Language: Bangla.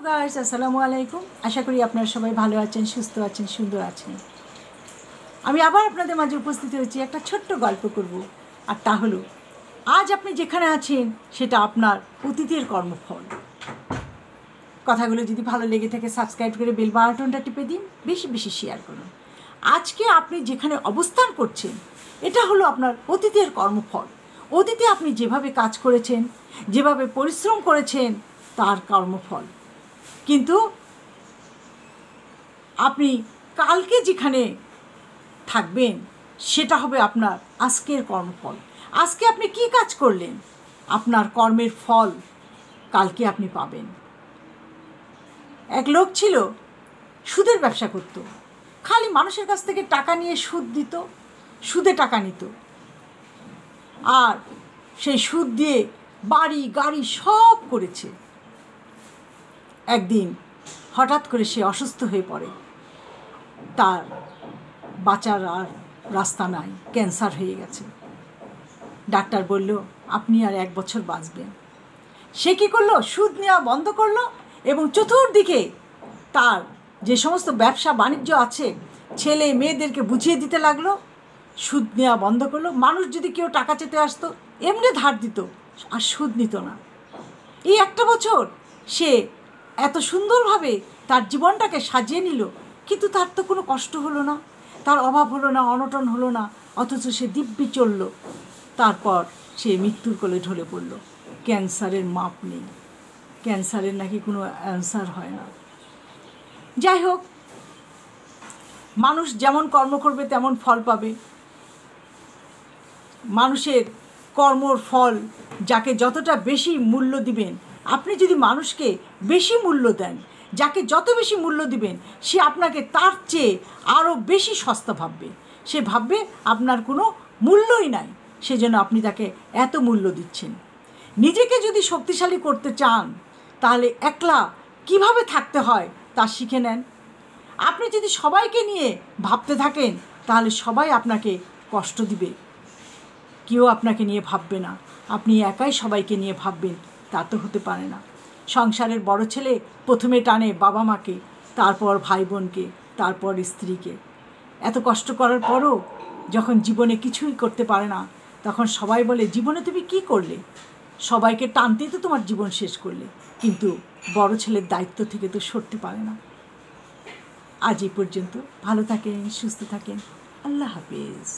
গাইস, আসসালামু আলাইকুম। আশা করি আপনারা সবাই ভালো আছেন, সুস্থ আছেন, সুন্দর আছেন। আমি আবার আপনাদের মাঝে উপস্থিত হয়েছি একটা ছোট্ট গল্প করব। আর তা হলো, আজ আপনি যেখানে আছেন সেটা আপনার অতীতের কর্মফল। কথাগুলো যদি ভালো লেগে থাকে সাবস্ক্রাইব করে বেল বাটনটা টিপে দিন, বেশি বেশি শেয়ার করুন। আজকে আপনি যেখানে অবস্থান করছেন এটা হলো আপনার অতীতের কর্মফল। অতীতে আপনি যেভাবে কাজ করেছেন, যেভাবে পরিশ্রম করেছেন, তার কর্মফল। কিন্তু আপনি কালকে যেখানে থাকবেন সেটা হবে আপনার আজকের কর্মফল। আজকে আপনি কি কাজ করলেন, আপনার কর্মের ফল কালকে আপনি পাবেন। এক লোক ছিল, সুদের ব্যবসা করত, খালি মানুষের কাছ থেকে টাকা নিয়ে সুদ দিত, সুদে টাকা নিত, আর সেই সুদ দিয়ে বাড়ি গাড়ি সব করেছে। একদিন হঠাৎ করে সে অসুস্থ হয়ে পড়ে, তার বাঁচার আর রাস্তা নাই, ক্যান্সার হয়ে গেছে। ডাক্তার বলল আপনি আর 1 বছর বাঁচবেন। সে কী করলো, সুদ নেওয়া বন্ধ করলো এবং চতুর্দিকে তার যে সমস্ত ব্যবসা বাণিজ্য আছে ছেলে মেয়েদেরকে বুঝিয়ে দিতে লাগলো, সুদ নেওয়া বন্ধ করলো। মানুষ যদি কেউ টাকা চেতে আসতো এমনি ধার দিত, আর সুদ নিত না। এই 1 বছর সে এত সুন্দরভাবে তার জীবনটাকে সাজিয়ে নিল, কিন্তু তার তো কোনো কষ্ট হলো না, তার অভাব হলো না, অনটন হলো না, অথচ সে দিব্যি চলল। তারপর সে মৃত্যুর কোলে ঢলে পড়ল। ক্যান্সারের মাপ নেই, ক্যান্সারের নাকি কোনো অ্যান্সার হয় না। যাই হোক, মানুষ যেমন কর্ম করবে তেমন ফল পাবে। মানুষের কর্মর ফল যাকে যতটা বেশি মূল্য দিবেন, আপনি যদি মানুষকে বেশি মূল্য দেন, যাকে যত বেশি মূল্য দিবেন সে আপনাকে তার চেয়ে আরও বেশি সস্তা ভাববে। সে ভাববে আপনার কোনো মূল্যই নাই, সেজন্য আপনি তাকে এত মূল্য দিচ্ছেন। নিজেকে যদি শক্তিশালী করতে চান তাহলে একলা কিভাবে থাকতে হয় তা শিখে নেন। আপনি যদি সবাইকে নিয়ে ভাবতে থাকেন তাহলে সবাই আপনাকে কষ্ট দিবে, কেউ আপনাকে নিয়ে ভাববে না। আপনি একাই সবাইকে নিয়ে ভাববেন, তা তো হতে পারে না। সংসারের বড় ছেলে প্রথমে টানে বাবা মাকে, তারপর ভাই বোনকে, তারপর স্ত্রীকে। এত কষ্ট করার পরও যখন জীবনে কিছুই করতে পারে না, তখন সবাই বলে জীবনে তুমি কি করলে? সবাইকে টানতেই তো তোমার জীবন শেষ করলে, কিন্তু বড় ছেলের দায়িত্ব থেকে তো সরতে পারে না। আজ এই পর্যন্ত। ভালো থাকেন, সুস্থ থাকেন, আল্লাহ হাফেজ।